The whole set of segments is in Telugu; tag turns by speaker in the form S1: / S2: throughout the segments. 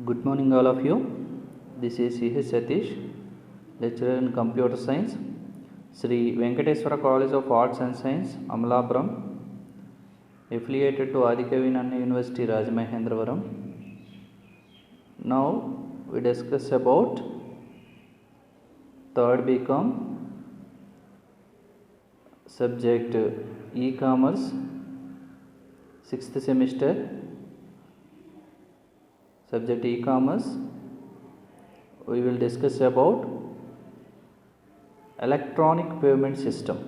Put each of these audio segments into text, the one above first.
S1: Good morning, all of you. This is C.H. Satish, lecturer in Computer Science, Sri Venkateswara College of Arts and Science, Amalapuram, affiliated to Adikavinanna University, Rajamahendravaram. Now we discuss about third BCom subject e-commerce, 6th semester. Subject e-commerce. We will discuss about electronic payment system,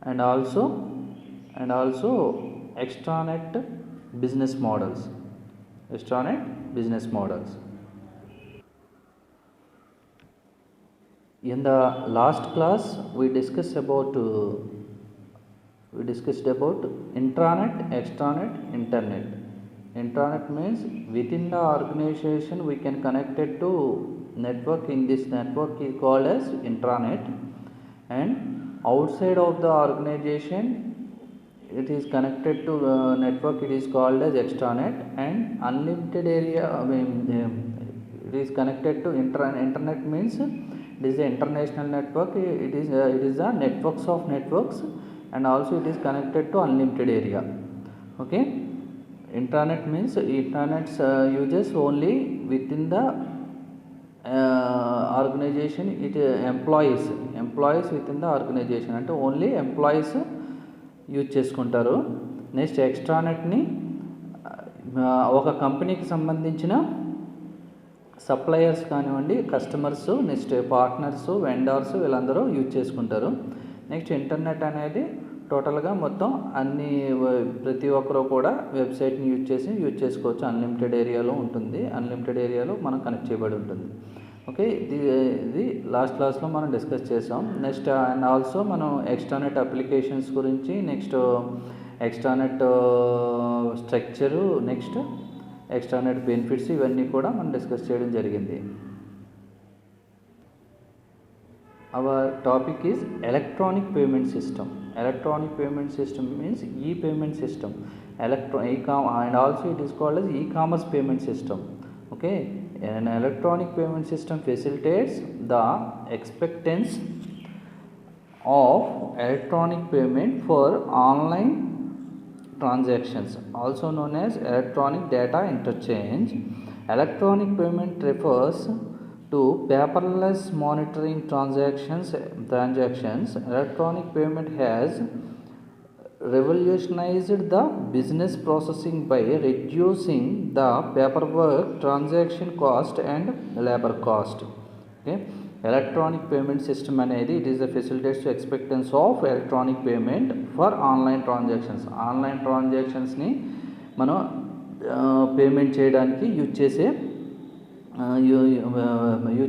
S1: and also extranet business models. In the last class, we discussed about intranet, extranet, internet. Intranet means within the organization we can connect it to network. In this network is called as intranet, and outside of the organization it is connected to network, it is called as extranet, and unlimited area it is connected to internet means it is the international network. It is a networks of networks, and also it is connected to unlimited area. Okay, intranet means intranet's uses only within the organization. It employees within the organization, అంటే ఓన్లీ ఎంప్లాయీస్ యూజ్ చేసుకుంటారు. నెక్స్ట్ ఎక్స్ట్రానెట్ని ఒక కంపెనీకి సంబంధించిన సప్లయర్స్ కానివ్వండి, కస్టమర్స్, నెక్స్ట్ పార్ట్నర్స్, వెండర్స్ వీళ్ళందరూ యూజ్ చేసుకుంటారు. నెక్స్ట్ ఇంటర్నెట్ అనేది టోటల్గా మొత్తం ప్రతి ఒక్కరూ కూడా వెబ్సైట్ని యూజ్ చేసుకోవచ్చు. అన్లిమిటెడ్ ఏరియాలో ఉంటుంది, అన్లిమిటెడ్ ఏరియాలో మనం కనెక్ట్ చేయబడి ఉంటుంది. ఓకే, ఇది లాస్ట్ క్లాస్లో మనం డిస్కస్ చేసాం. నెక్స్ట్ అండ్ ఆల్సో మనం ఎక్స్ట్రానెట్ అప్లికేషన్స్ గురించి, నెక్స్ట్ ఎక్స్ట్రానెట్ స్ట్రక్చరు, నెక్స్ట్ ఎక్స్ట్రానెట్ బెనిఫిట్స్ ఇవన్నీ కూడా మనం డిస్కస్ చేయడం జరిగింది. Our topic is electronic payment system. Electronic payment system means e-payment system. And also it is called as e-commerce payment system. Okay, an electronic payment system facilitates the acceptance of electronic payment for online transactions, also known as electronic data interchange. Electronic payment refers to paperless monitoring transactions. Electronic payment has revolutionized the business processing by reducing the paperwork, transaction cost and labor cost. Okay, electronic payment system అనేది it is the facilitates to acceptance of electronic payment for online transactions. Online ట్రాన్సాక్షన్స్ని మనం పేమెంట్ చేయడానికి యూజ్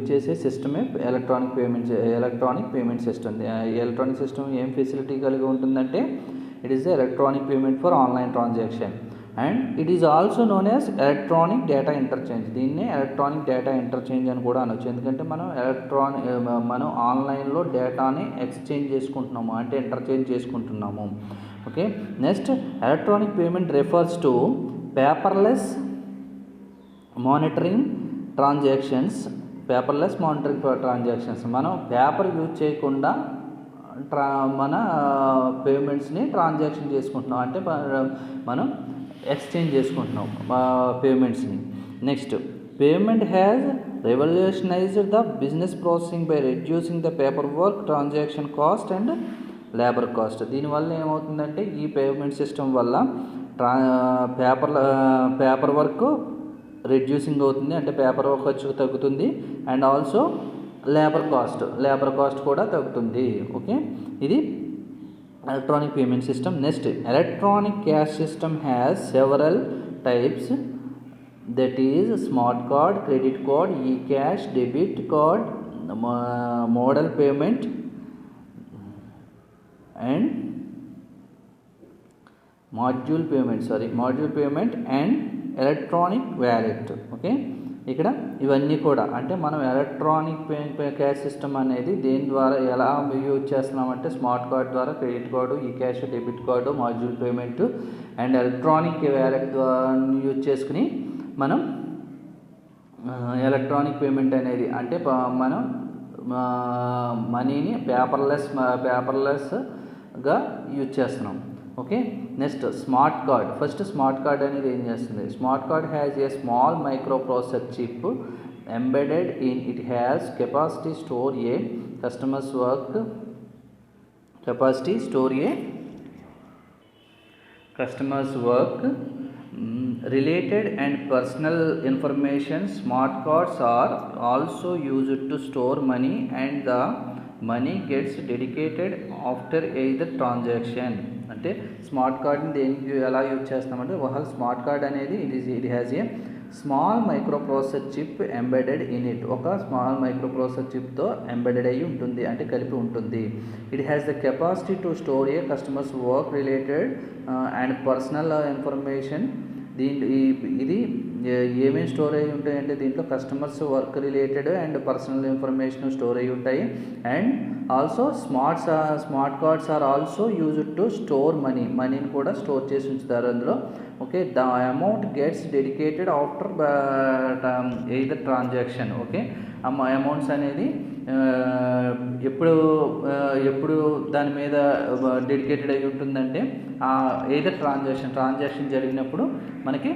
S1: చేసే సిస్టమే electronic payment system. Electronic system ఏం ఫెసిలిటీ కలిగి ఉంటుందంటే it is the electronic payment for online transaction, and it is also known as electronic data interchange. దీన్నే ఎలక్ట్రానిక్ డేటా ఇంటర్చేంజ్ అని కూడా అనొచ్చు, ఎందుకంటే మనం ఆన్లైన్లో డేటాని ఎక్స్చేంజ్ చేసుకుంటున్నాము, అంటే ఇంటర్చేంజ్ చేసుకుంటున్నాము. Okay, next electronic payment refers to paperless monitoring transactions. మనం పేపర్ యూజ్ చేయకుండా మన పేమెంట్స్ని ట్రాన్సాక్షన్ చేసుకుంటున్నాం, అంటే మనం ఎక్స్చేంజ్ చేసుకుంటున్నాం పేమెంట్స్ని. Next, payment has revolutionised the business processing by reducing the paper work, transaction cost and labour cost. దీనివల్ల ఏమవుతుందంటే ఈ పేమెంట్ సిస్టమ్ వల్ల పేపర్ వర్క్ రెడ్యూసింగ్ అవుతుంది, అంటే పేపర్ వర్క్ ఖర్చు తగ్గుతుంది, అండ్ ఆల్సో లేబర్ కాస్ట్ కూడా తగ్గుతుంది. ఓకే, ఇది electronic payment system. Next, electronic cash system has several types, that is smart card, credit card, e cash, debit card, model payment and module payment and electronic wallet. Okay, ఇక్కడ ఇవన్నీ కూడా అంటే మనం ఎలక్ట్రానిక్ క్యాష్ సిస్టమ్ అనేది దేని ద్వారా ఎలా యూజ్ చేస్తున్నామంటే స్మార్ట్ కార్డ్ ద్వారా credit card, e cash, debit card, module payment and electronic wallet ద్వారా యూజ్ చేసుకుని మనం ఎలక్ట్రానిక్ పేమెంట్ అనేది అంటే మనం మనీని పేపర్లెస్గా యూజ్ చేస్తున్నాం. Okay, next smart card. First smart card అనేది ఏం చేస్తుంది? Smart card has a small micro processor chip embedded in it, has capacity store a customer's work related and personal information. Smart cards are also used to store money and the money gets dedicated after either transaction. అంటే స్మార్ట్ కార్డ్ని దేనికి ఎలా యూజ్ చేస్తామంటే స్మార్ట్ కార్డ్ అనేది it has a small micro processor chip embedded in it. ఒక స్మాల్ మైక్రో ప్రాసెసర్ చిప్తో ఎంబెడెడ్ అయ్యి ఉంటుంది అంటే కలిపి ఉంటుంది. It has the capacity to store a customers work related and personal information. ఇది ఏమేమి స్టోర్ అయ్యి ఉంటాయంటే దీంట్లో customers work related and personal information store అయ్యి ఉంటాయి. And also smart cards are also used to store మనీని కూడా స్టోర్ చేసి ఉంచుతారు అందులో. Okay, the amount gets dedicated after either transaction. Okay, amounts అనేది ఎప్పుడు దాని మీద డెడికేటెడ్ అయి ఉంటుందంటే ఎయిదర్ ట్రాన్సాక్షన్ జరిగినప్పుడు మనకి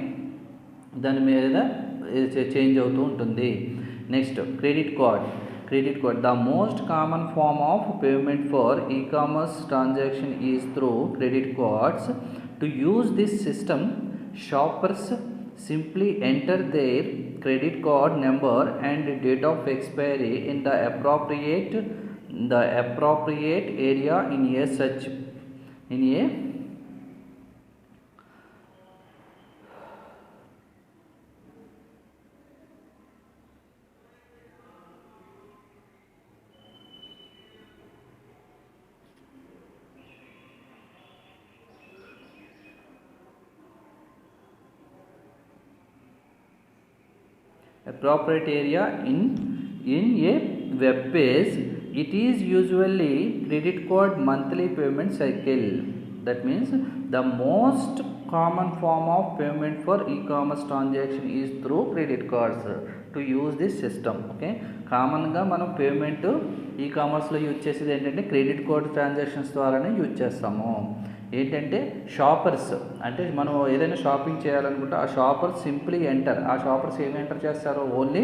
S1: దాని మీద చేంజ్ అవుతూ ఉంటుంది. Next credit card. The most common form of payment for e-commerce transaction is through credit cards. To use this system, shoppers simply enter their credit card number and date of expiry in the appropriate area in a appropriate area in a web page. It is usually credit card monthly payment cycle. That means the most common form of payment for e-commerce transaction is through credit cards. To use this system, okay, కామన్గా మనం పేమెంట్ ఈ-కామర్స్లో యూజ్ చేసేది ఏంటంటే క్రెడిట్ కార్డ్ ట్రాన్సాక్షన్స్ ద్వారానే యూజ్ చేస్తాము. ఏంటంటే షాపర్స్ అంటే మనం ఏదైనా షాపింగ్ చేయాలనుకుంటే ఆ షాపర్స్ సింప్లీ ఎంటర్. ఆ షాపర్స్ ఏమి ఎంటర్ చేస్తారో only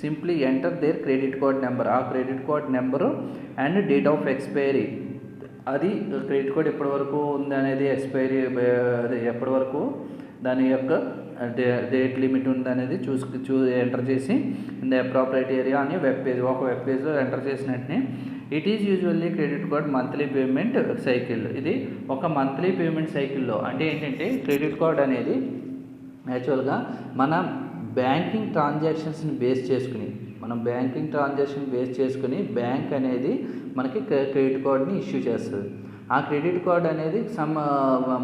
S1: simply enter their credit card number. ఆ credit card number and date of expiry, అది క్రెడిట్ కార్డ్ ఎప్పటి వరకు ఉంది అనేది ఎక్స్పైరీ ఎప్పటి వరకు దాని యొక్క డేట్ లిమిట్ ఉందనేది ఎంటర్ చేసి ఇన్ ద అప్రాప్రియేట్ ఏరియా అని ఒక వెబ్ పేజ్లో ఎంటర్ చేసినట్టునే it is usually credit card monthly payment cycle. ఇది ఒక మంత్లీ పేమెంట్ సైకిల్లో అంటే ఏంటంటే క్రెడిట్ కార్డ్ అనేది యాక్చువల్గా మన బ్యాంకింగ్ ట్రాన్సాక్షన్స్ని బేస్ చేసుకుని బ్యాంక్ అనేది మనకి క్రెడిట్ కార్డ్ని ఇష్యూ చేస్తుంది. ఆ క్రెడిట్ కార్డ్ అనేది సమ్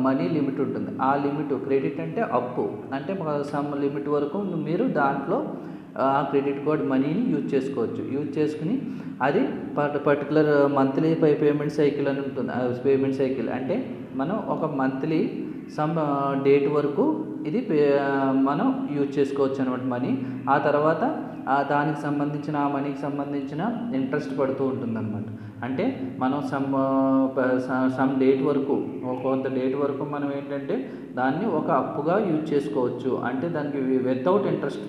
S1: మనీ లిమిట్ ఉంటుంది. ఆ లిమిట్ క్రెడిట్ అంటే అప్పు అంటే సమ్ లిమిట్ వరకు మీరు దాంట్లో ఆ క్రెడిట్ కార్డ్ మనీని యూజ్ చేసుకుని అది పర్టికులర్ మంత్లీ పేమెంట్ సైకిల్ అని ఉంటుంది. పేమెంట్ సైకిల్ అంటే మనం ఒక మంత్లీ సమ్ డేట్ వరకు ఇది మనం యూజ్ చేసుకోవచ్చు అనమాట మనీ. ఆ తర్వాత దానికి సంబంధించిన ఆ మనీకి సంబంధించిన ఇంట్రెస్ట్ పడుతూ ఉంటుందన్నమాట. అంటే మనం సమ్ డేట్ వరకు కొంత డేట్ వరకు మనం ఏంటంటే దాన్ని ఒక అప్పుగా యూజ్ చేసుకోవచ్చు. అంటే దానికి వితౌట్ ఇంట్రెస్ట్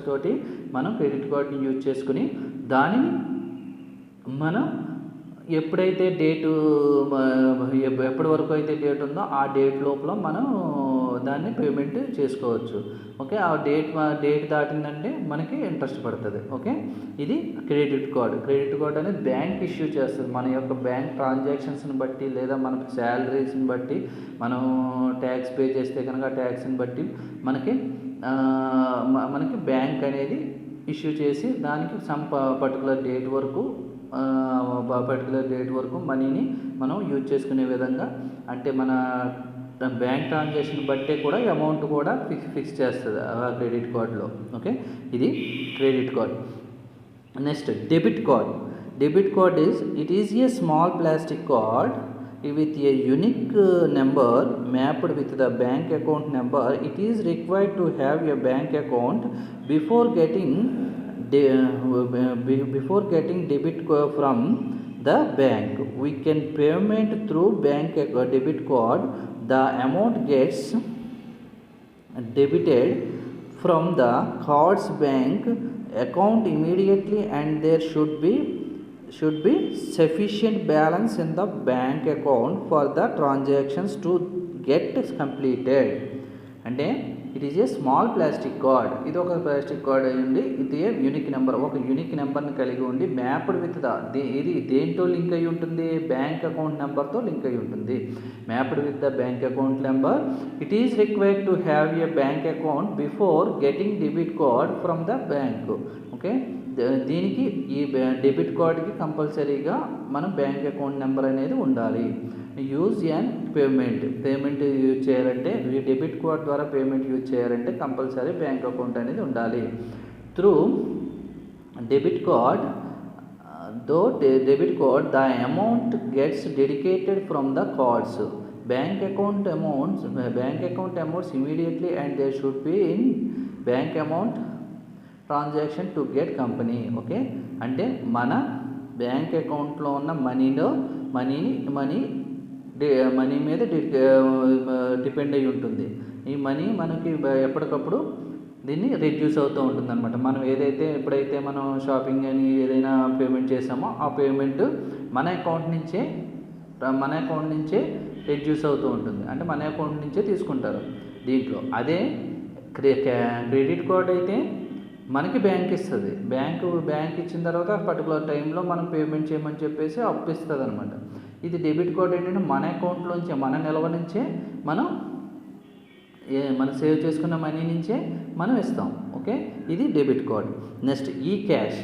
S1: తోటి మనం క్రెడిట్ కార్డ్ని యూజ్ చేసుకుని దానిని మనం ఎప్పుడైతే ఎప్పటి వరకు అయితే డేట్ ఉందో ఆ డేట్ లోపల మనం దాన్ని పేమెంట్ చేసుకోవచ్చు. ఓకే, ఆ డేట్ దాటిందంటే మనకి ఇంట్రెస్ట్ పడుతుంది. ఓకే, ఇది క్రెడిట్ కార్డ్ అనేది బ్యాంక్ ఇష్యూ చేస్తుంది. మన యొక్క బ్యాంక్ ట్రాన్సాక్షన్స్ని బట్టి లేదా మన శాలరీస్ని బట్టి మనం ట్యాక్స్ పే చేస్తే కనుక ట్యాక్స్ని బట్టి మనకి బ్యాంక్ అనేది ఇష్యూ చేసి దానికి సమ్ పర్టికులర్ డేట్ వరకు మనీని మనం యూజ్ చేసుకునే విధంగా అంటే మన బ్యాంక్ ట్రాన్సాక్షన్ బట్టే కూడా అమౌంట్ కూడా ఫిక్స్ చేస్తుంది ఆ క్రెడిట్ కార్డులో. ఓకే, ఇది credit card. Next debit card. Debit card is a small plastic card with a unique number mapped with the bank account number. It is required to have a bank account before getting debit from the bank. We can payment through bank debit card. The amount gets debited from the card's bank account immediately, and there should be sufficient balance in the bank account for the transactions to get completed. అంటే it is a small plastic card. ఇది ఒక ప్లాస్టిక్ కార్డ్ అయ్యింది. ఇది యూనిక్ నెంబర్, ఒక యూనిక్ నెంబర్ని కలిగి ఉండి మ్యాప్డ్ విత్ ఇది దేంతో లింక్ అయి ఉంటుంది? బ్యాంక్ అకౌంట్ నెంబర్తో లింక్ అయి ఉంటుంది. Mapped with the bank account number. It is required to have a bank account before getting debit card from the bank. Okay, దీనికి ఈ డెబిట్ కార్డ్కి కంపల్సరీగా మనం బ్యాంక్ అకౌంట్ నెంబర్ అనేది ఉండాలి. యూజ్ అండ్ పేమెంట్ యూజ్ చేయాలంటే, ఈ డెబిట్ కార్డ్ ద్వారా పేమెంట్ యూజ్ చేయాలంటే కంపల్సరీ బ్యాంక్ అకౌంట్ అనేది ఉండాలి. Through debit card the amount gets dedicated from the cards. Bank account amounts immediately and they should be in bank amount transaction to get company. Okay, అంటే మన బ్యాంక్ అకౌంట్లో ఉన్న మనీ మీద డిపెండ్ అయి ఉంటుంది. ఈ మనీ మనకి ఎప్పటికప్పుడు దీన్ని రెడ్యూస్ అవుతూ ఉంటుంది అనమాట. మనం ఎప్పుడైతే మనం షాపింగ్ అని ఏదైనా పేమెంట్ చేసామో ఆ పేమెంట్ మన అకౌంట్ నుంచే రెడ్యూస్ అవుతూ ఉంటుంది. అంటే మన అకౌంట్ నుంచే తీసుకుంటారు దీంట్లో. అదే క్రెడిట్ కార్డ్ అయితే మనకి బ్యాంక్ ఇస్తుంది. బ్యాంక్ ఇచ్చిన తర్వాత పర్టికులర్ టైంలో మనం పేమెంట్ చేయమని చెప్పేసి అప్పు ఇస్తుంది అనమాట. ఇది డెబిట్ కార్డ్ ఏంటంటే మన అకౌంట్లోంచే, మన నిల్వ నుంచే మనం సేవ్ చేసుకున్న మనీ నుంచే మనం ఇస్తాం. ఓకే, ఇది debit card. Next ecash.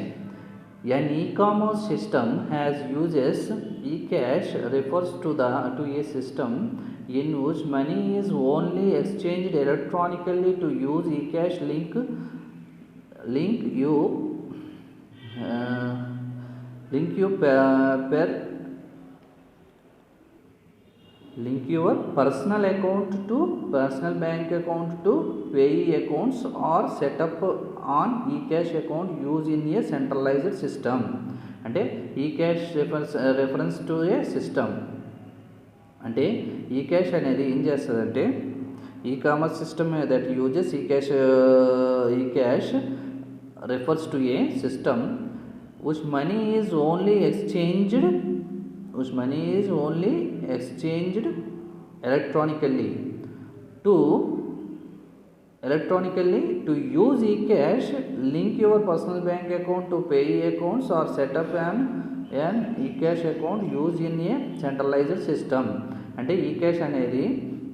S1: An e-commerce system has uses. eCash refers to a system in which money is only exchanged electronically. To use eCash, link your personal bank account to payee accounts, or set up on eCash account used in a centralized system. అంటే eCash reference to a system. అంటే eCash అనేది ఏం చేస్తుందంటే e-commerce system that uses eCash refers to a system whose money is only exchanged electronically. To use eCash, link your personal bank account to payee accounts, or set up an eCash account used in a centralized system. అంటే eCash అనేది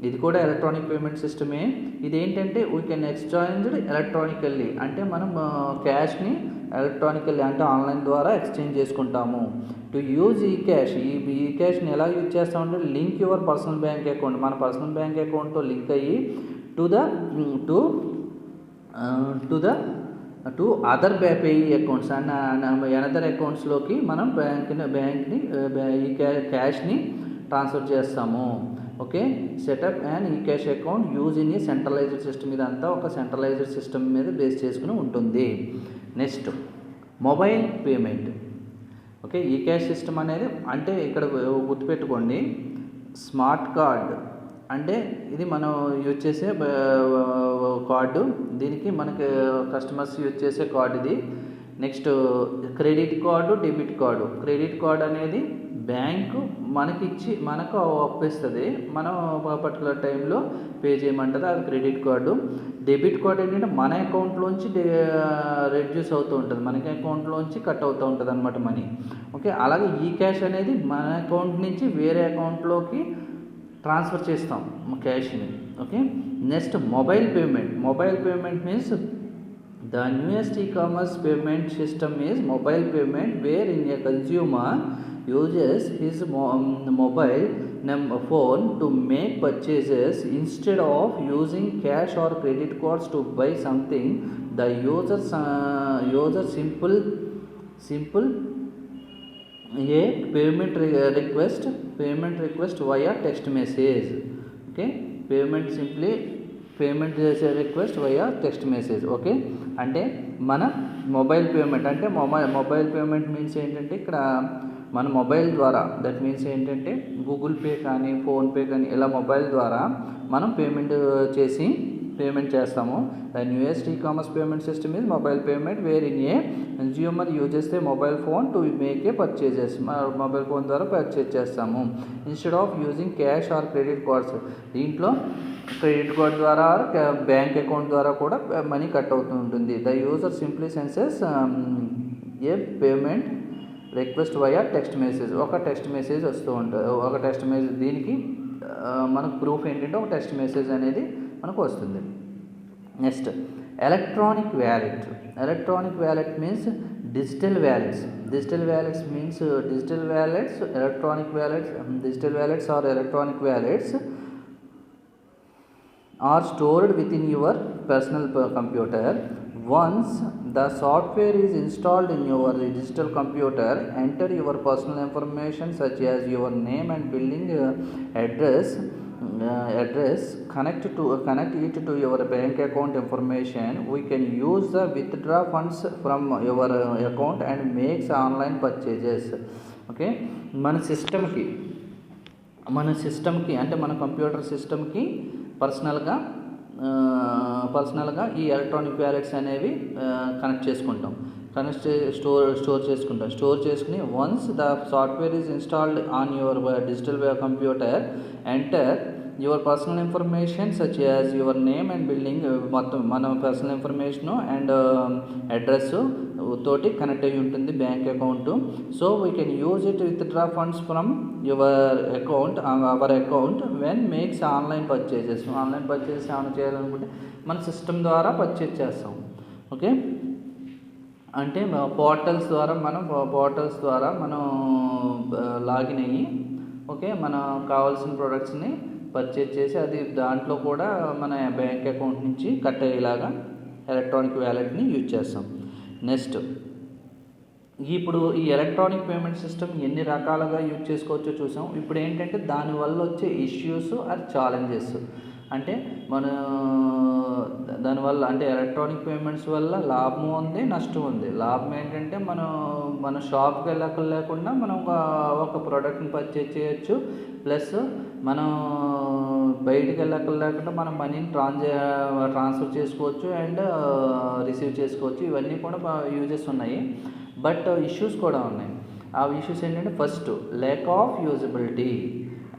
S1: ఇది కూడా ఎలక్ట్రానిక్ పేమెంట్ సిస్టమే. ఇదేంటంటే వీ కెన్ ఎక్స్చేంజ్డ్ ఎలక్ట్రానికల్లీ. అంటే మనం క్యాష్ని ఎలక్ట్రానికల్లీ అంటే ఆన్లైన్ ద్వారా ఎక్స్చేంజ్ చేసుకుంటాము. టు యూజ్ ఈక్యాష్ని ఎలా యూజ్ చేస్తామంటే link your personal bank account, మన పర్సనల్ బ్యాంక్ అకౌంట్తో లింక్ అయ్యి to other payee accounts and another అకౌంట్స్లోకి మనం బ్యాంక్ని ఈ క్యాష్ని ట్రాన్స్ఫర్ చేస్తాము. Okay, setup and ecash account use in a centralised system. ఇదంతా ఒక సెంట్రలైజ్డ్ సిస్టమ్ మీద బేస్ చేసుకుని ఉంటుంది. Next mobile payment. Okay, ecash system అనేది అంటే ఇక్కడ గుర్తుపెట్టుకోండి, స్మార్ట్ కార్డ్ అంటే ఇది మనం యూజ్ చేసే కార్డు. దీనికి మనకి కస్టమర్స్ యూజ్ చేసే కార్డు ఇది. Next credit card, debit card. Credit card అనేది బ్యాంకు మనకు అప్పిస్తుంది, మనం పర్టికులర్ టైంలో పే చేయమంటుంది, అది క్రెడిట్ కార్డు. డెబిట్ కార్డు ఏంటంటే మన అకౌంట్లోంచి రెడ్యూస్ అవుతూ ఉంటుంది, మనకి అకౌంట్లోంచి కట్ అవుతూ ఉంటుంది అనమాట మనీ. ఓకే, అలాగే ఈక్యాష్ అనేది మన అకౌంట్ నుంచి వేరే అకౌంట్లోకి ట్రాన్స్ఫర్ చేస్తాం క్యాష్ని. Okay, next mobile payment means the newest e-commerce payment system is mobile payment, wherein a consumer uses his mobile phone to make purchases. Instead of using cash or credit cards to buy something, the user simple a payment request via text message. Okay, payment చేసే request via text message. Okay, అంటే మన మొబైల్ పేమెంట్ అంటే మొబైల్ పేమెంట్ మీన్స్ ఏంటంటే ఇక్కడ మన మొబైల్ ద్వారా, దట్ మీన్స్ ఏంటంటే గూగుల్ పే కానీ ఫోన్పే కానీ ఇలా మొబైల్ ద్వారా మనం పేమెంట్ చేస్తాము. The newest ecommerce payment system is mobile payment where in a consumer uses the mobile phone to make a purchases. Mobile phone ద్వారా పర్చేజ్ చేస్తాము. Instead of using cash or credit cards, దీంట్లో క్రెడిట్ కార్డ్ ద్వారా బ్యాంక్ అకౌంట్ ద్వారా కూడా మనీ కట్ అవుతూ ఉంటుంది. The user simply senses a payment request via text message. ఒక టెక్స్ట్ మెసేజ్ వస్తూ ఉంటుంది, ఒక టెక్స్ట్ మెసేజ్. దీనికి మనకు ప్రూఫ్ ఏంటంటే ఒక టెక్స్ట్ మెసేజ్ అనేది మనకు వస్తుంది. Next electronic wallet means digital wallets. Electronic wallets are stored within your personal computer. Once the software is installed in your digital computer, enter your personal information such as your name and billing address. Connect it to your bank account information. We can use the withdraw funds from your account and make online purchases. Okay, మన సిస్టమ్కి అంటే మన కంప్యూటర్ సిస్టమ్కి పర్సనల్గా ఈ ఎలక్ట్రానిక్ వ్యాలెట్స్ అనేవి కనెక్ట్ చేసుకుంటాం. స్టోర్ చేసుకుని once the software is installed on your digital computer, enter your personal information such as your name and building, మొత్తం మన పర్సనల్ ఇన్ఫర్మేషను అండ్ అడ్రస్ తోటి కనెక్ట్ అయ్యి ఉంటుంది bank account. So we can use it withdraw funds from our account when makes online purchases ఏమైనా చేయాలనుకుంటే మన సిస్టమ్ ద్వారా పర్చేజ్ చేస్తాం. ఓకే, అంటే పోర్టల్స్ ద్వారా మనం లాగిన్ అయ్యి ఓకే మనం కావాల్సిన ప్రోడక్ట్స్ని పర్చేజ్ చేసి అది దాంట్లో కూడా మన బ్యాంక్ అకౌంట్ నుంచి కట్ అయ్యేలాగా ఎలక్ట్రానిక్ వ్యాలెట్ని యూజ్ చేస్తాం. నెక్స్ట్ ఇప్పుడు ఈ ఎలక్ట్రానిక్ పేమెంట్ సిస్టమ్ ఎన్ని రకాలుగా యూజ్ చేసుకోవచ్చో చూసాం. ఇప్పుడు ఏంటంటే దానివల్ల వచ్చే ఇష్యూస్ ఆర్ ఛాలెంజెస్, అంటే దానివల్ల అంటే ఎలక్ట్రానిక్ పేమెంట్స్ వల్ల లాభం ఉంది, నష్టం ఉంది. లాభం ఏంటంటే మన షాప్కి లేకుండా మనం ఒక ప్రోడక్ట్ని పర్చేజ్ చేయొచ్చు, ప్లస్ మనం బయటికి లేకుండా మనం మనీని ట్రాన్స్ఫర్ చేసుకోవచ్చు అండ్ రిసీవ్ చేసుకోవచ్చు. ఇవన్నీ కూడా యూజెస్ ఉన్నాయి, బట్ ఇష్యూస్ కూడా ఉన్నాయి. ఆ ఇష్యూస్ ఏంటంటే first lakh of usability.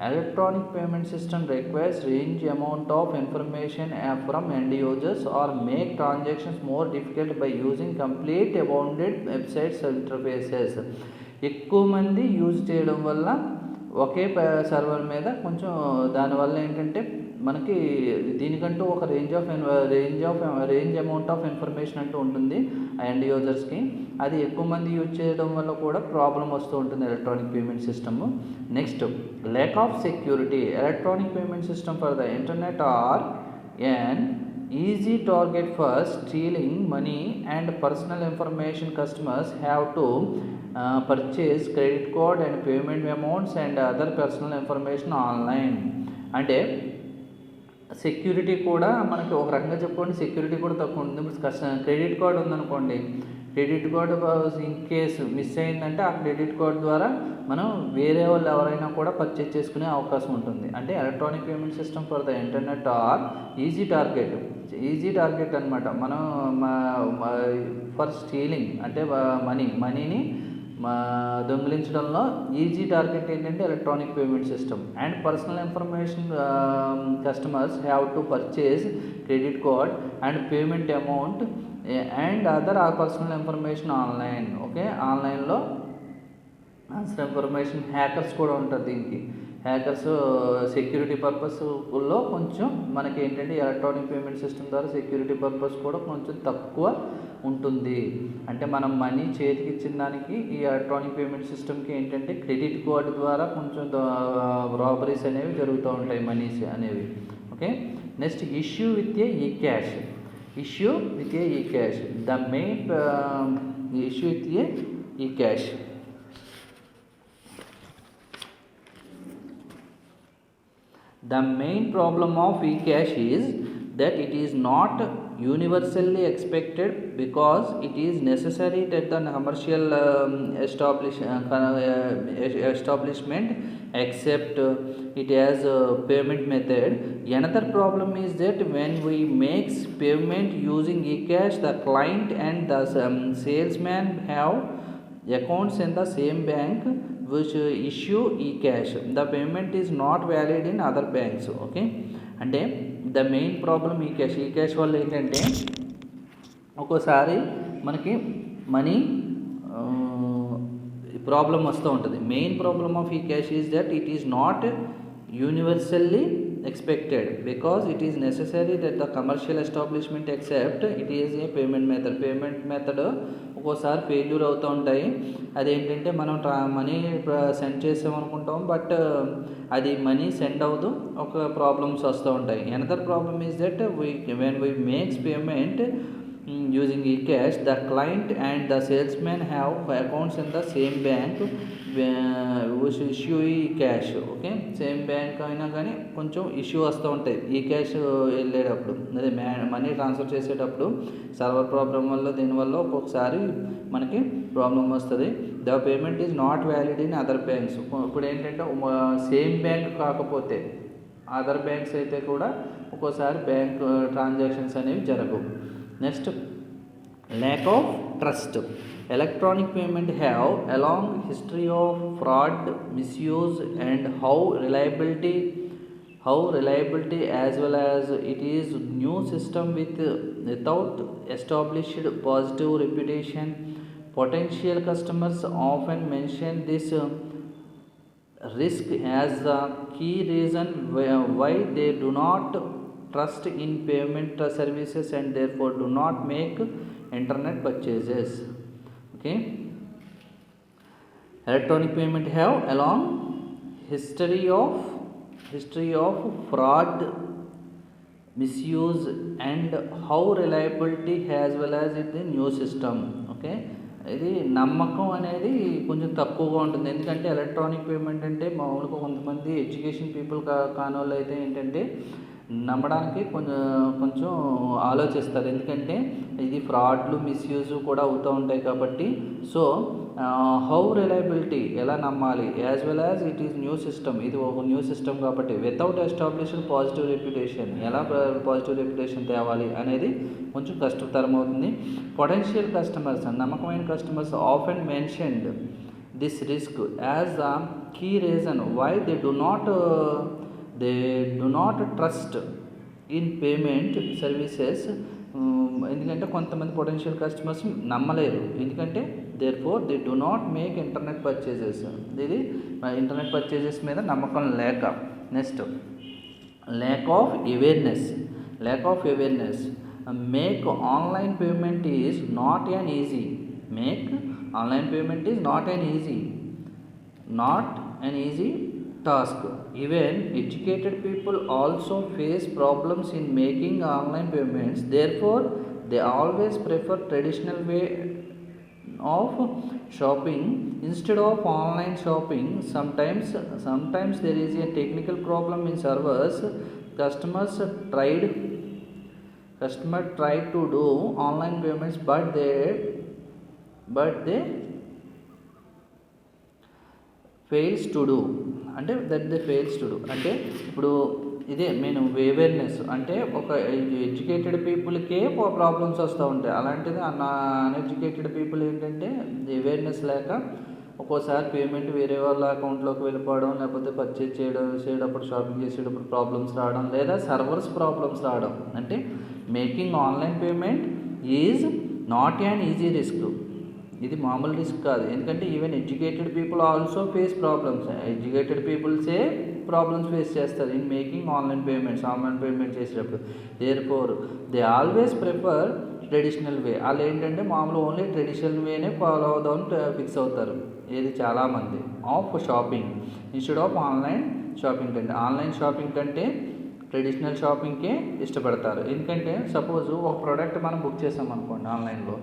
S1: Electronic payment system requires range amount of information from end users or make transactions more difficult by using complete abounded websites interfaces. ఎక్కువ మంది యూజ్ చేయడం వల్ల ఒకే సర్వర్ మీద కొంచెం దానివల్ల ఏంటంటే మనకి దీనికంటూ ఒక రేంజ్ అమౌంట్ ఆఫ్ ఇన్ఫర్మేషన్ అంటూ ఉంటుంది ఎండ్ యూజర్స్కి. అది ఎక్కువ మంది యూజ్ చేయడం వల్ల కూడా ప్రాబ్లం వస్తూ ఉంటుంది electronic payment system. Next lack of security. Electronic payment system for the internet are an easy target for stealing money and personal information. Customers have to purchase credit card and payment amounts and other personal information online. అంటే సెక్యూరిటీ కూడా మనకి ఒక రకంగా చెప్పుకోండి, సెక్యూరిటీ కూడా తక్కువ ఉంటుంది. క్రెడిట్ కార్డు ఉందనుకోండి, credit card in case miss అయిందంటే ఆ క్రెడిట్ కార్డు ద్వారా మనం వేరే వాళ్ళు ఎవరైనా కూడా పర్చేజ్ చేసుకునే అవకాశం ఉంటుంది. అంటే electronic payment system for the internet are easy target అనమాట. మనం ఫర్ స్టీలింగ్ అంటే మనీని దొంగిలించడంలో ఈజీ టార్గెట్ ఏంటంటే electronic payment system. And personal information customers have to purchase credit card and payment amount and other personal information online. Okay, ఆన్లైన్లో ఇన్ఫర్మేషన్ హ్యాకర్స్ కూడా ఉంటారు. దీనికి హ్యాకర్స్ సెక్యూరిటీ పర్పస్లో కొంచెం మనకి ఏంటంటే ఎలక్ట్రానిక్ పేమెంట్ సిస్టమ్ ద్వారా సెక్యూరిటీ పర్పస్ కూడా కొంచెం తక్కువ ఉంటుంది. అంటే మనం మనీ చేతికి ఇచ్చిన దానికి ఈ ఎలక్ట్రానిక్ పేమెంట్ సిస్టమ్కి ఏంటంటే క్రెడిట్ కార్డు ద్వారా కొంచెం రాబరీస్ అనేవి జరుగుతూ ఉంటాయి, మనీస్ అనేవి. Okay, next issue with e cash. Issue with e cash, the main issue with e cash. The main problem of eCash is that it is not universally expected because it is necessary that the commercial establishment accept it as a payment method. Another problem is that when we make payment using eCash, the client and the salesman have accounts in the same bank which issue eCash. The payment is not valid in other banks. Okay, అంటే ద మెయిన్ ప్రాబ్లమ్ ఈక్యాష్ వల్ల ఏంటంటే ఒక్కోసారి మనకి మనీ ప్రాబ్లం వస్తూ ఉంటుంది. Main problem of ecash is that it is not universally expected because it is necessary that the commercial establishment accept it is a payment method. ఒక్కోసారి ఫెయిల్యూర్ అవుతూ ఉంటాయి. అదేంటంటే మనం మనీ సెండ్ చేసామనుకుంటాం, బట్ అది మనీ సెండ్ అవ్వదు, ఒక ప్రాబ్లమ్స్ వస్తూ ఉంటాయి. Another problem is that when we makes payment using eCash, the client and the salesman have accounts in the same bank which issue eCash. Okay, same bank అయినా కానీ కొంచెం ఇష్యూ వస్తూ ఉంటాయి ఈక్యాష్ వెళ్ళేటప్పుడు, అదే మనీ ట్రాన్స్ఫర్ చేసేటప్పుడు సర్వర్ ప్రాబ్లం వల్ల దీనివల్ల ఒక్కొక్కసారి మనకి ప్రాబ్లం వస్తుంది. The payment is not valid in other banks. ఇప్పుడు ఏంటంటే సేమ్ బ్యాంక్ కాకపోతే అదర్ బ్యాంక్స్ అయితే కూడా ఒక్కోసారి బ్యాంక్ ట్రాన్సాక్షన్స్ అనేవి జరగవు. Next, lack of trust. Electronic payment have a long history of fraud, misuse, and how reliability as well as it is new system without established positive reputation. Potential customers often mention this risk as the key reason why they do not trust in payment services and therefore do not make internet purchases. Okay, electronic payment have a long history of fraud, misuse, and how reliability as well as it the new system. Okay, ఇది నమ్మకం అనేది కొంచెం తక్కువగా ఉంటుంది. ఎందుకంటే ఎలక్ట్రానిక్ పేమెంట్ అంటే మామూలుగా కొంతమంది ఎడ్యుకేషన్ పీపుల్ కాని వాళ్ళు అయితే ఏంటంటే నమ్మడానికి కొంచెం ఆలోచిస్తారు, ఎందుకంటే ఇది ఫ్రాడ్లు మిస్యూజ్ కూడా అవుతూ ఉంటాయి కాబట్టి. సో హౌ రిలయబిలిటీ ఎలా నమ్మాలి, as well as it is new system, ఇది ఒక న్యూ సిస్టమ్ కాబట్టి వితౌట్ ఎస్టాబ్లిష్డ్ పాజిటివ్ రెప్యుటేషన్, ఎలా పాజిటివ్ రెప్యుటేషన్ తేవాలి అనేది కొంచెం కష్టతరం అవుతుంది. పొటెన్షియల్ కస్టమర్స్, నమ్మకమైన customers often mentioned this risk as the key reason why they do not trust in payment services. ఎందుకంటే కొంతమంది పొటెన్షియల్ కస్టమర్స్ నమ్మలేరు, ఎందుకంటే therefore they do not make internet purchases. ఇది ఇంటర్నెట్ పర్చేజెస్ మీద నమ్మకం లేక. Next, lack of awareness. Make online payment is not an easy task. Even educated people also face problems in making online payments. Therefore, they always prefer traditional way of shopping instead of online shopping. Sometimes there is a technical problem in servers. Customer tried to do online payments, but they fails to do. అంటే అంటే ఇప్పుడు ఇదే మెయిన్ అవేర్నెస్. అంటే ఒక ఎడ్యుకేటెడ్ పీపుల్కే ప్రాబ్లమ్స్ వస్తూ ఉంటాయి, అలాంటిది అన్ఎడ్యుకేటెడ్ పీపుల్ ఏంటంటే అవేర్నెస్ లేక ఒక్కోసారి పేమెంట్ వేరే వాళ్ళ అకౌంట్లోకి వెళ్ళిపోవడం, లేకపోతే పర్చేజ్ చేసేటప్పుడు షాపింగ్ చేసేటప్పుడు ప్రాబ్లమ్స్ రావడం, లేదా సర్వర్స్ ప్రాబ్లమ్స్ రావడం. అంటే making online payment is not an easy risk. ఇది మామూలు రిస్క్ కాదు, ఎందుకంటే even educated people also face problems. Educated పీపుల్సే ప్రాబ్లమ్స్ ఫేస్ చేస్తారు ఇన్ మేకింగ్ ఆన్లైన్ పేమెంట్ చేసేటప్పుడు. Therefore they always prefer traditional way. వాళ్ళు ఏంటంటే మామూలు ఓన్లీ ట్రెడిషనల్ వేనే ఫాలో అవుదామని ఫిక్స్ అవుతారు ఏది చాలామంది off shopping instead of online shopping కంటే. ఆన్లైన్ షాపింగ్ కంటే ట్రెడిషనల్ షాపింగ్కే ఇష్టపడతారు. ఎందుకంటే సపోజ్ ఒక ప్రోడక్ట్ మనం బుక్ చేసాం అనుకోండి ఆన్లైన్లో,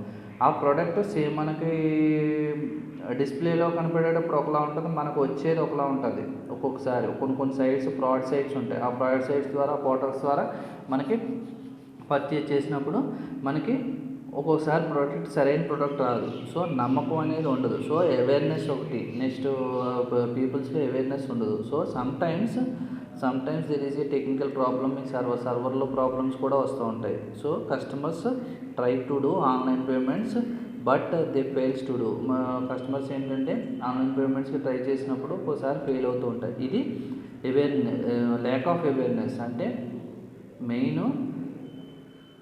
S1: ఆ ప్రోడక్ట్ సేమ్ మనకి డిస్ప్లేలో కనపడేటప్పుడు ఒకలా ఉంటుంది, మనకు వచ్చేది ఒకలా ఉంటుంది. ఒక్కొక్కసారి కొన్ని సైట్స్ ఫ్రాడ్ సైట్స్ ఉంటాయి. ఆ ఫ్రాడ్ సైట్స్ ద్వారా పోర్టల్స్ ద్వారా మనకి పర్చేజ్ చేసినప్పుడు మనకి ఒక్కొక్కసారి ప్రోడక్ట్ సరైన ప్రోడక్ట్ రాదు. సో నమ్మకం అనేది ఉండదు. సో అవేర్నెస్ ఒకటి, నెక్స్ట్ పీపుల్స్లో అవేర్నెస్ ఉండదు. So sometimes there is a technical problem in సర్వర్లో ప్రాబ్లమ్స్ కూడా వస్తూ ఉంటాయి. So customers try to do online payments but they fails to do. మా కస్టమర్స్ ఏంటంటే ఆన్లైన్ పేమెంట్స్కి ట్రై చేసినప్పుడు ఒకసారి ఫెయిల్ అవుతూ ఉంటాయి. ఇది ల్యాక్ ఆఫ్ అవేర్నెస్. అంటే మెయిన్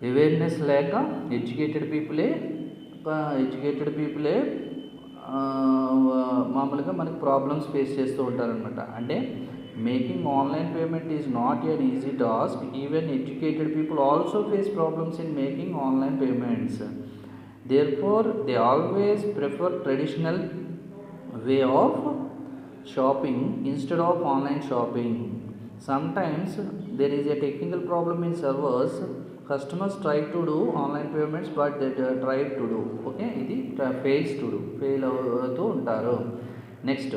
S1: అవేర్నెస్ లేక ఎడ్యుకేటెడ్ పీపులే మామూలుగా మనకి ప్రాబ్లమ్స్ ఫేస్ చేస్తూ ఉంటారనమాట. అంటే making online payment is not an easy task. Even educated people also face problems in making online payments. Therefore, they always prefer traditional way of shopping instead of online shopping. Sometimes there is a technical problem in servers. Customers try to do online payments but they try to do ఇది ఫెయిల్ అవుతూ ఉంటారు. Next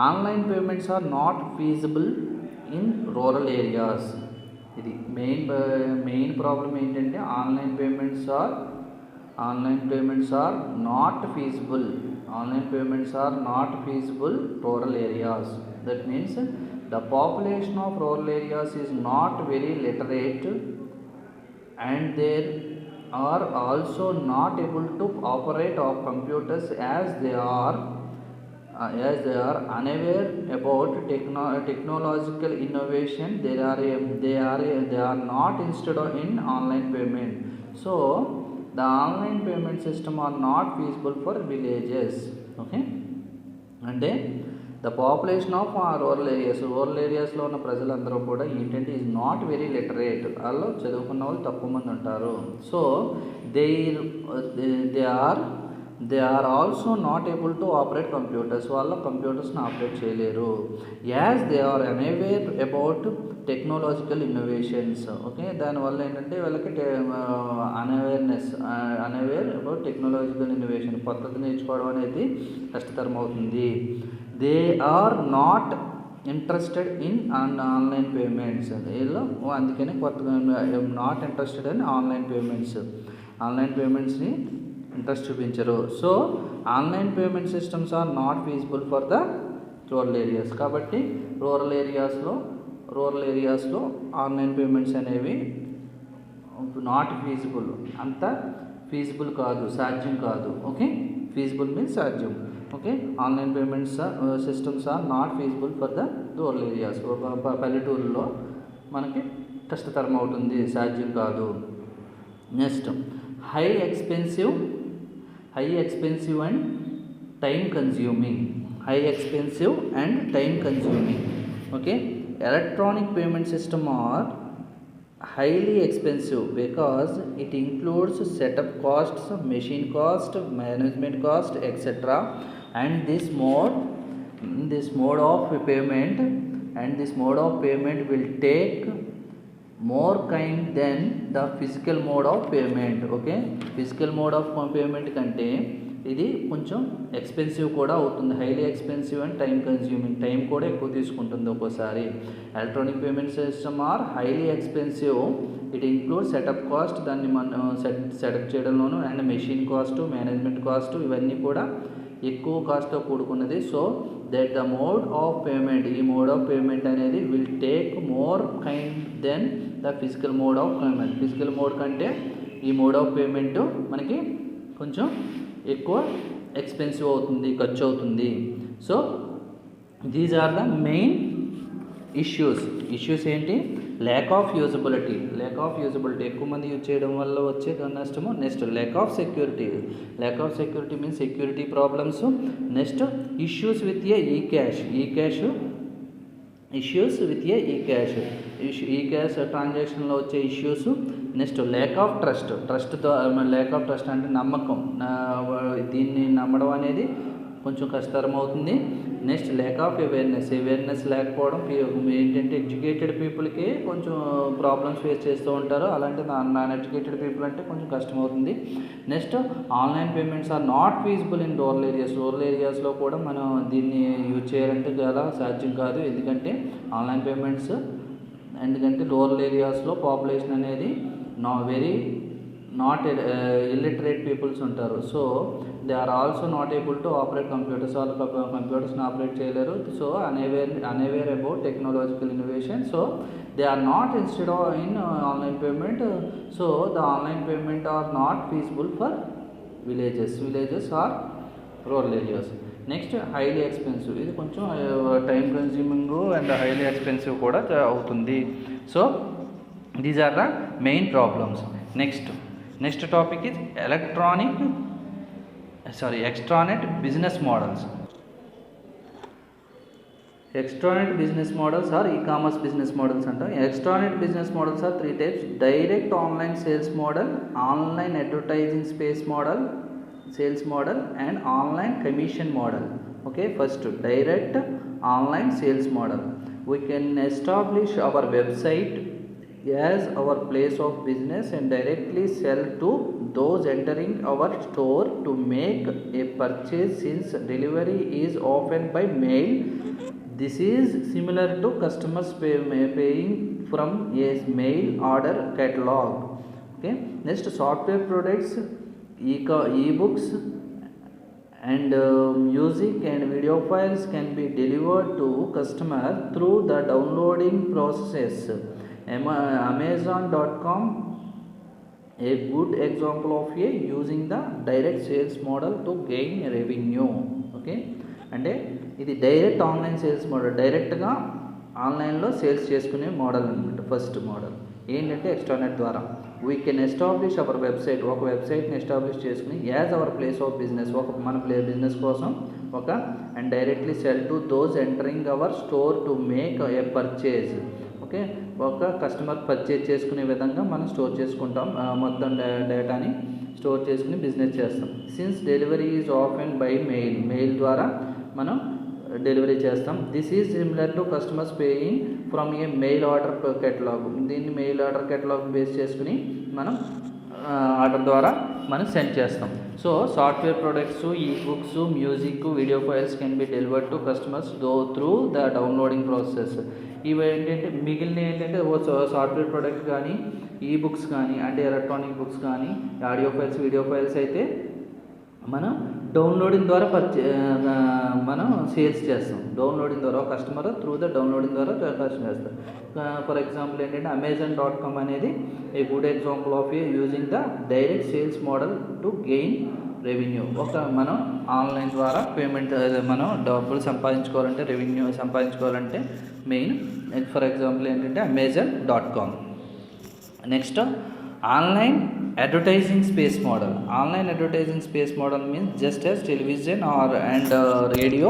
S1: online payments are not feasible in rural areas. ఇది మెయిన్ ప్రాబ్లం ఏంటంటే online payments are not feasible. Online payments are not feasible rural areas. That means the population of rural areas is not very literate and they are also not able to operate of computers as they are unaware about technological innovation. They are not interested in online payment. So the online payment system are not feasible for villages. Okay, అంటే ద పాపులేషన్ ఆఫ్ రూరల్ ఏరియాస్లో ఉన్న ప్రజలందరూ కూడా ఏంటంటే ఈజ్ నాట్ వెరీ లిటరేట్. వాళ్ళు చదువుకున్న వాళ్ళు తక్కువ మంది ఉంటారు. So they are also not able to operate computers. వాళ్ళ కంప్యూటర్స్ని ఆపరేట్ చేయలేరు. As they are unaware about technological innovations. Okay, దానివల్ల ఏంటంటే వాళ్ళకి అన్అవేర్ అబౌట్ టెక్నాలజికల్ ఇన్నోవేషన్, కొత్తది నేర్చుకోవడం అనేది కష్టతరం అవుతుంది. They are not interested in online payments. వీళ్ళు అందుకని కొత్తగా నాట్ ఇంట్రెస్టెడ్ ఇన్ ఆన్లైన్ పేమెంట్స్ని ఇంట్రెస్ట్ చూపించరు. So online payment systems are not feasible for the rural areas. కాబట్టి రూరల్ ఏరియాస్లో ఆన్లైన్ పేమెంట్స్ అనేవి నాట్ ఫీజిబుల్, అంత ఫీజిబుల్ కాదు, సాధ్యం కాదు. ఓకే, ఫీజిబుల్ మీన్స్ సాధ్యం. Okay, online payments systems are not feasible for the rural areas. పల్లెటూరులో మనకి కష్టతరం అవుతుంది, సాధ్యం కాదు. Next high expensive and time consuming. Okay, electronic payment system are highly expensive because it includes setup costs, machine cost, management cost, etc. And this mode of payment will take more kind than the physical mode of payment. Okay, physical mode of payment కంటే ఇది కొంచెం ఎక్స్పెన్సివ్ కూడా అవుతుంది. Highly expensive and time consuming, time కూడా ఎక్కువ తీసుకుంటుంది ఒక్కోసారి. Electronic payment system are highly expensive. It include setup cost, దాన్ని మనం సెటప్ చేయడంలోను, and machine cost, management cost, ఇవన్నీ కూడా ఎక్కువ కాస్ట్తో కూడుకున్నది. So that the mode of payment, e mode of payment అనేది will take more kind than the physical mode of payment. Physical mode కంటే ఈ మోడ్ ఆఫ్ పేమెంట్ మనకి కొంచెం ఎక్కువ ఎక్స్పెన్సివ్ అవుతుంది, ఖర్చు అవుతుంది. So these are the main issues ఏంటి? ల్యాక్ ఆఫ్ యూజబిలిటీ, ఎక్కువ మంది యూజ్ చేయడం వల్ల వచ్చే నష్టము. Next lack of security means security problems. Next issues with e cash issues with a ఈ క్యాష్ ఈ క్యాష్ ట్రాన్సాక్షన్లో వచ్చే issues. Next lack of trust అంటే నమ్మకం, దీన్ని నమ్మడం అనేది కొంచెం కష్టతరం అవుతుంది. నెక్స్ట్ ల్యాక్ ఆఫ్ అవేర్నెస్ లేకపోవడం, ఏంటంటే ఎడ్యుకేటెడ్ పీపుల్కి కొంచెం ప్రాబ్లమ్స్ ఫేస్ చేస్తూ ఉంటారు, అలాంటి నాన్ ఎడ్యుకేటెడ్ పీపుల్ అంటే కొంచెం కష్టం అవుతుంది. Next online payments are not feasible in rural ఏరియాస్లో కూడా మనం దీన్ని యూజ్ చేయాలంటే చాలా సాధ్యం కాదు, ఎందుకంటే ఆన్లైన్ పేమెంట్స్ రూరల్ ఏరియాస్లో పాపులేషన్ అనేది నాట్ ఇల్లిటరేట్ పీపుల్స్ ఉంటారు. So they are also not able to operate computers, వాళ్ళు కంప్యూటర్స్ని ఆపరేట్ చేయలేరు. So unaware about technological innovation. So they are not instead in online payment. So the online payment are not feasible for villages or rural areas. Next highly expensive, ఇది కొంచెం time consuming and highly expensive కూడా అవుతుంది. So these are the main problems. Next topic is extranet business models. Extranet business models are e-commerce business models అంట. Extranet business models are 3 types: direct online sales model, online advertising sales model and online commission model. Okay, first direct online sales model. We can establish our website as our place of business and directly sell to those entering our store to make a purchase, since delivery is often by mail. This is similar to customers paying from a mail order catalog. Okay, next software products, e-books and music and video files can be delivered to customer through the downloading process. Amazon.com a good example of using the direct sales model to gain revenue. Okay, అంటే ఇది డైరెక్ట్ ఆన్లైన్ సేల్స్ మోడల్, డైరెక్ట్గా ఆన్లైన్లో సేల్స్ చేసుకునే మోడల్ అనమాట. ఫస్ట్ మోడల్ ఏంటంటే ఎక్స్ట్రానెట్ ద్వారా we can establish our website, ఒక వెబ్సైట్ని ఎస్టాబ్లిష్ చేసుకుని as our place of business, మన బిజినెస్ కోసం and directly cell to those entering our store to make A purchase. Okay, ఒక కస్టమర్ పర్చేజ్ చేసుకునే విధంగా మనం స్టోర్ చేసుకుంటాం, మొత్తం డేటాని స్టోర్ చేసుకుని బిజినెస్ చేస్తాం. Since delivery is often by mail ద్వారా మనం డెలివరీ చేస్తాం. This is similar to customers paying from a mail order catalogue. దీన్ని మెయిల్ ఆర్డర్ కేటలాగ్ బేస్ చేసుకుని మనం ఆర్డర్ ద్వారా మనం సెండ్ చేస్తాం. So software products, e books, music, video files can be delivered to customers through the downloading process. ఇవి ఏంటంటే మిగిలిన ఏంటంటే సాఫ్ట్వేర్ ప్రొడక్ట్ కానీ, ఈ బుక్స్ కానీ అంటే ఎలక్ట్రానిక్ బుక్స్ కానీ, ఆడియో ఫైల్స్, వీడియో ఫైల్స్ అయితే మనం డౌన్లోడింగ్ ద్వారా మనం సేల్స్ చేస్తాం. డౌన్లోడింగ్ ద్వారా కస్టమర్ త్రూ ద డౌన్లోడింగ్ ద్వారా కస్టమర్ చేస్తాం. ఫర్ ఎగ్జాంపుల్ ఏంటంటే Amazon.com అనేది a good example of using the direct sales model to gain revenue. మనం ఆన్లైన్ ద్వారా పేమెంట్, మనం డబ్బులు సంపాదించుకోవాలంటే, రెవెన్యూ సంపాదించుకోవాలంటే మెయిన్ ఫర్ ఎగ్జాంపుల్ ఏంటంటే Amazon.com. Next online advertising space model. Online advertising space model means just as television and radio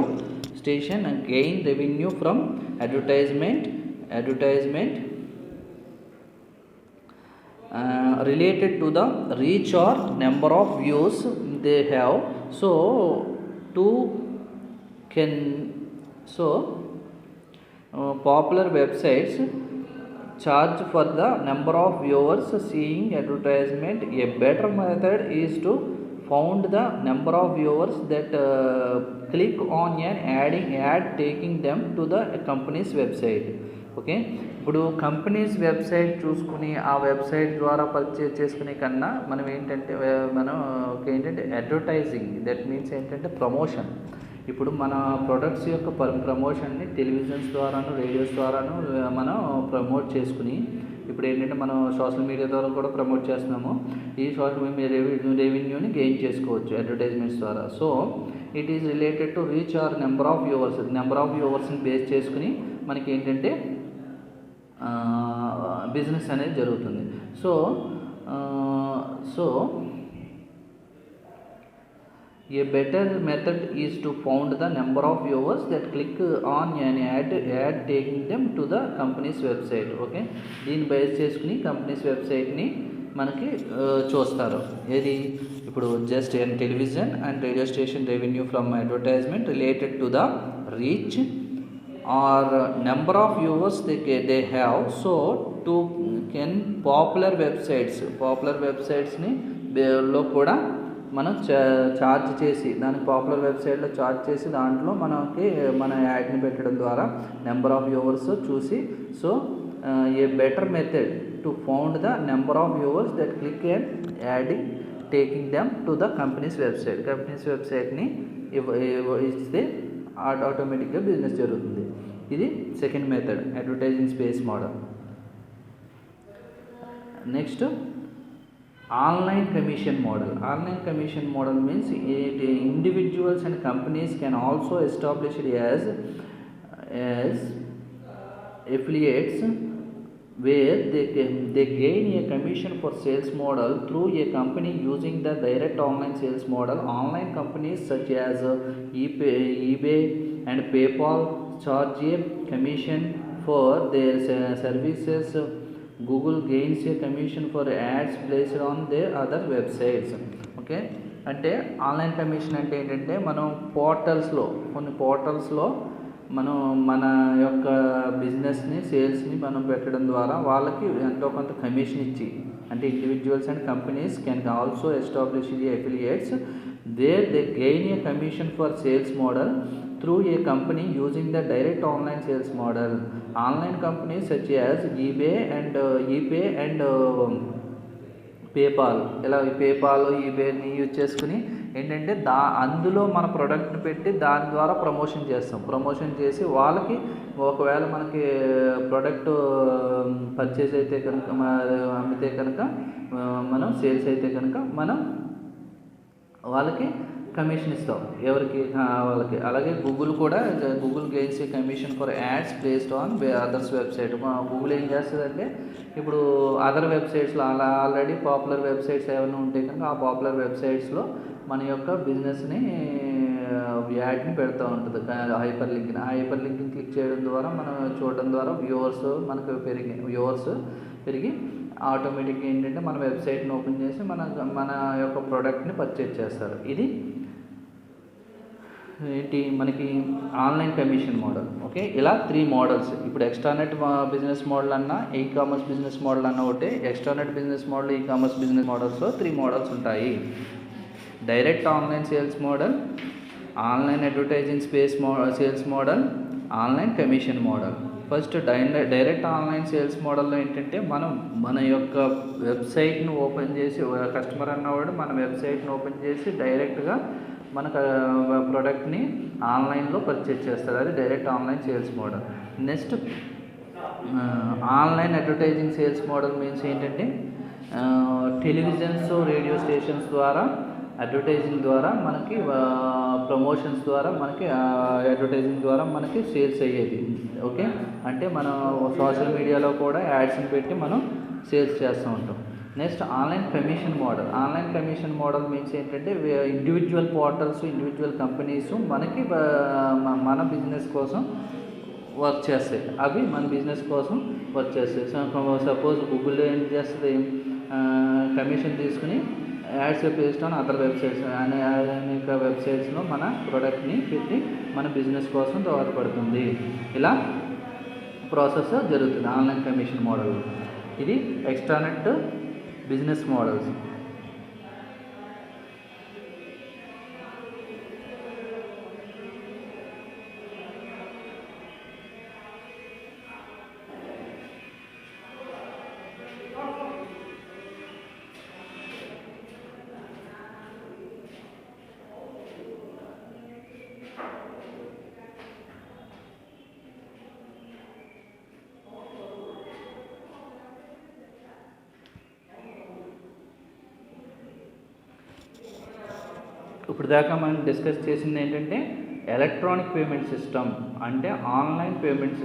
S1: station and gain revenue from advertisement related to the reach or number of views they have. So popular websites charge for the number of viewers seeing advertisement. A better method is to found the number of viewers that click on an ad taking them to the company's website. Okay, ఇప్పుడు కంపెనీస్ వెబ్సైట్ చూసుకుని ఆ వెబ్సైట్ ద్వారా పర్చేజ్ చేసుకునే కన్నా మనం ఏంటంటే అడ్వర్టైజింగ్, దట్ మీన్స్ ఏంటంటే ప్రమోషన్. ఇప్పుడు మన ప్రొడక్ట్స్ యొక్క ప్రమోషన్ని టెలివిజన్స్ ద్వారాను, రేడియోస్ ద్వారాను మనం ప్రమోట్ చేసుకుని, ఇప్పుడు ఏంటంటే మనం సోషల్ మీడియా ద్వారా కూడా ప్రమోట్ చేస్తున్నాము. ఈ సోషల్ మీడియా రెవెన్యూని గెయిన్ చేసుకోవచ్చు అడ్వర్టైజ్మెంట్స్ ద్వారా. So it is related to reach or number of వ్యూవర్స్ని బేస్ చేసుకుని మనకి ఏంటంటే బిజినెస్ అనేది జరుగుతుంది. So A better method is to found the number of viewers that click on an ad taking them to the company's website. Okay, దీన్ని బేస్ చేసుకుని కంపెనీస్ వెబ్సైట్ని మనకి చూస్తారు. ఏది ఇప్పుడు just television and radio station revenue from advertisement related to the reach or number of viewers they have. So too can popular వెబ్సైట్స్ని లో కూడా మనం చార్జ్ చేసి, దానికి పాపులర్ వెబ్సైట్లో చార్జ్ చేసి దాంట్లో మనకి మన యాడ్ని పెట్టడం ద్వారా నెంబర్ ఆఫ్ వ్యూవర్స్ చూసి, so A better method to found the number of viewers that click and adding taking them to the companies వెబ్సైట్ని ఇస్తే ఆటోమేటిక్గా బిజినెస్ జరుగుతుంది. ఇది second method, advertising space model. Next online commission model means individuals and companies can also establish it as affiliates where they gain a commission for sales model through a company using the direct online sales model. Online companies such as eBay and PayPal charge a commission for their services. Google gains a commission for ads placed on their other websites. Okay, అంటే ఆన్లైన్ కమిషన్ అంటే ఏంటంటే మనం కొన్ని పోర్టల్స్లో మనం మన యొక్క బిజినెస్ని సేల్స్ని మనం పెట్టడం ద్వారా వాళ్ళకి ఎంతో కొంత కమిషన్ ఇచ్చి, అంటే individuals and companies can also establish the affiliates there they gain a commission for sales model through a company using the direct online sales model. Online companies such as eBay and PayPal, ఇలా పేపాల్ ఈబేని యూజ్ చేసుకుని ఏంటంటే అందులో మన ప్రోడక్ట్ని పెట్టి దాని ద్వారా ప్రమోషన్ చేసి వాళ్ళకి ఒకవేళ మనకి ప్రోడక్ట్ పర్చేజ్ అయితే కనుక, అమ్మితే కనుక, మనం సేల్స్ అయితే కనుక మనం వాళ్ళకి కమిషన్ ఇస్తాం, ఎవరికి వాళ్ళకి. అలాగే Google gains A commission for ads placed on others website. Google ఏం చేస్తుందంటే ఇప్పుడు అదర్ వెబ్సైట్స్లో ఆల్రెడీ పాపులర్ వెబ్సైట్స్ ఏమైనా ఉంటే కనుక ఆ పాపులర్ వెబ్సైట్స్లో మన యొక్క బిజినెస్ని యాడ్ని పెడుతూ ఉంటుంది. హైపర్ లింక్ని క్లిక్ చేయడం ద్వారా మనం చూడడం ద్వారా వ్యూవర్స్ పెరిగి ఆటోమేటిక్గా ఏంటంటే మన వెబ్సైట్ని ఓపెన్ చేసి మన యొక్క ప్రోడక్ట్ని పర్చేజ్ చేస్తారు. ఇది ఏంటి మనకి ఆన్లైన్ కమిషన్ మోడల్. ఓకే, ఇలా 3 మోడల్స్. ఇప్పుడు ఎక్స్ట్రానెట్ బిజినెస్ మోడల్ అన్నా, ఈ కామర్స్ బిజినెస్ మోడల్ అన్నా ఒకటే. Extranet business model, e commerce business మోడల్స్లో 3 మోడల్స్ ఉంటాయి. Direct online sales model, online advertising sales model, online commission model. First direct online sales మోడల్లో ఏంటంటే మన యొక్క వెబ్సైట్ను ఓపెన్ చేసి, కస్టమర్ అన్నవాడు మన వెబ్సైట్ని ఓపెన్ చేసి డైరెక్ట్గా మన ప్రోడక్ట్ని ఆన్లైన్లో పర్చేజ్ చేస్తారు. అది direct online sales model. Next online advertising sales model means ఏంటంటే టెలివిజన్స్, రేడియో స్టేషన్స్ ద్వారా అడ్వర్టైజింగ్ ద్వారా మనకి ప్రమోషన్స్ ద్వారా మనకి అడ్వర్టైజింగ్ ద్వారా మనకి సేల్స్ అయ్యేది. ఓకే, అంటే మనం సోషల్ మీడియాలో కూడా యాడ్స్ని పెట్టి మనం సేల్స్ చేస్తూ ఉంటాం. Next online commission model means ఏంటంటే ఇండివిజువల్ పోర్టల్స్, ఇండివిజువల్ కంపెనీస్ మనకి మన బిజినెస్ కోసం వర్క్ చేస్తాయి. అవి మన బిజినెస్ కోసం వర్క్ చేస్తాయి. సపోజ్ గూగుల్ ఏం చేస్తుంది, కమిషన్ తీసుకుని ads based on other websites, అనేక వెబ్సైట్స్లో మన ప్రోడక్ట్ని పెట్టి మన బిజినెస్ కోసం దోహదపడుతుంది. ఇలా ప్రాసెస్ జరుగుతుంది ఆన్లైన్ కమిషన్ మోడల్. ఇది ఎక్స్ట్రానెట్ బిజినెస్ మోడల్స్. ఇప్పుడు దాకా మనం డిస్కస్ చేసింది ఏంటంటే ఎలక్ట్రానిక్ పేమెంట్ సిస్టమ్ అంటే ఆన్లైన్ పేమెంట్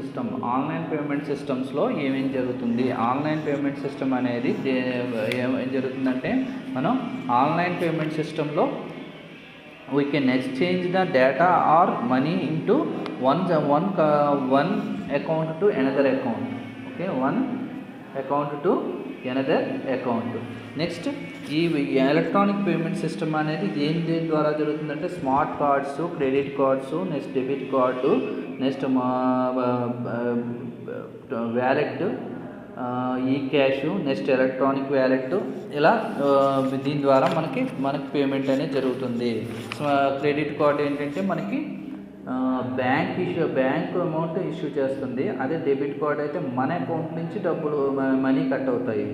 S1: సిస్టమ్స్లో ఏమేం జరుగుతుంది. ఆన్లైన్ పేమెంట్ సిస్టమ్ అనేది ఏం జరుగుతుందంటే మనం ఆన్లైన్ పేమెంట్ సిస్టంలో we can exchange the data or money into one account to another account. Okay, one account to another account. Next ఈ ఎలక్ట్రానిక్ పేమెంట్ సిస్టమ్ అనేది దేని ద్వారా జరుగుతుందంటే smart cards, credit cards, next debit card, next wallet, e cash, next electronic wallet, ఇలా దీని ద్వారా మనకి పేమెంట్ అనేది జరుగుతుంది. క్రెడిట్ కార్డ్ ఏంటంటే మనకి బ్యాంక్ అమౌంట్ ఇష్యూ చేస్తుంది. అదే డెబిట్ కార్డ్ అయితే మన అకౌంట్ నుంచి డబ్బులు మనీ కట్ అవుతాయి.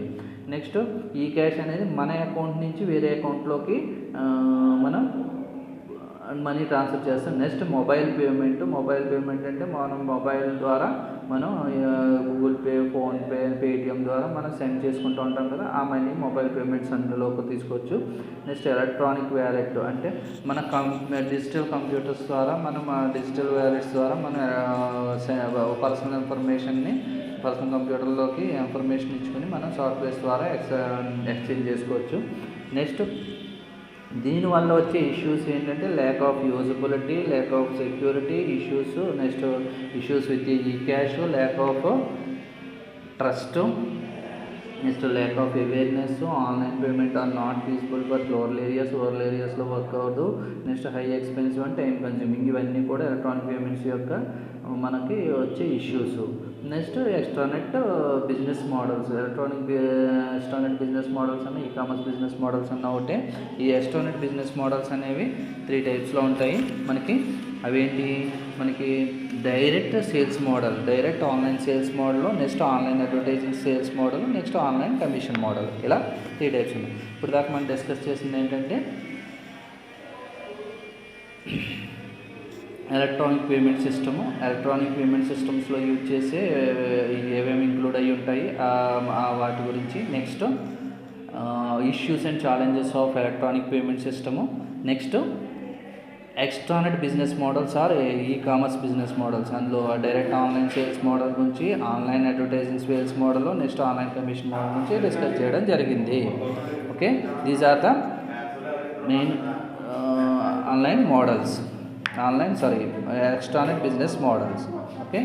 S1: నెక్స్ట్ ఈ క్యాష్ అనేది మన అకౌంట్ నుంచి వేరే అకౌంట్లోకి మనం మనీ ట్రాన్స్ఫర్ చేస్తాం. నెక్స్ట్ మొబైల్ పేమెంట్ అంటే మనం మొబైల్ ద్వారా మనం గూగుల్ పే, ఫోన్పే, పేటిఎం ద్వారా మనం సెండ్ చేసుకుంటూ ఉంటాం కదా, ఆ మనీ మొబైల్ పేమెంట్స్ అందులోకి తీసుకోవచ్చు. నెక్స్ట్ ఎలక్ట్రానిక్ వ్యాలెట్ అంటే మన డిజిటల్ కంప్యూటర్స్ ద్వారా మనం డిజిటల్ వ్యాలెట్స్ ద్వారా మన పర్సనల్ కంప్యూటర్లోకి ఇన్ఫర్మేషన్ ఇచ్చుకొని మనం సాఫ్ట్వేర్స్ ద్వారా ఎక్స్చేంజ్ చేసుకోవచ్చు. నెక్స్ట్ దీనివల్ల వచ్చే ఇష్యూస్ ఏంటంటే lack of usability, lack of security issues, next issues with e cash, lack of trust, next lack of awareness, online payment are not feasible for rural ఏరియాస్లో వర్క్ అవ్వదు. Next high expensive and time consuming, ఇవన్నీ కూడా ఎలక్ట్రానిక్ పేమెంట్స్ యొక్క మనకి వచ్చే issues. Next extranet business models, extranet business models అన్న ఈ-కామర్స్ బిజినెస్ మోడల్స్ అన్న ఒకటే. ఈ ఎక్స్ట్రానెట్ బిజినెస్ మోడల్స్ అనేవి 3 టైప్స్లో ఉంటాయి మనకి. అవేంటి మనకి direct sales model, direct online sales model, next online advertising sales model, next online commission model, ఇలా 3 టైప్స్ ఉన్నాయి. ఇప్పుడు దాకా మనం డిస్కస్ చేసింది ఏంటంటే ఎలక్ట్రానిక్ పేమెంట్ సిస్టమ్స్లో యూజ్ చేసే ఏమేమి ఇంక్లూడ్ అయ్యి ఉంటాయి వాటి గురించి. Next issues and challenges of electronic payment system. Next extranet business models or e-commerce business models, అందులో డైరెక్ట్ ఆన్లైన్ సేల్స్ మోడల్ గురించి, online advertising sales model, next online commission model గురించి డిస్కస్ చేయడం జరిగింది. Okay, these are the main extranet business models. Okay.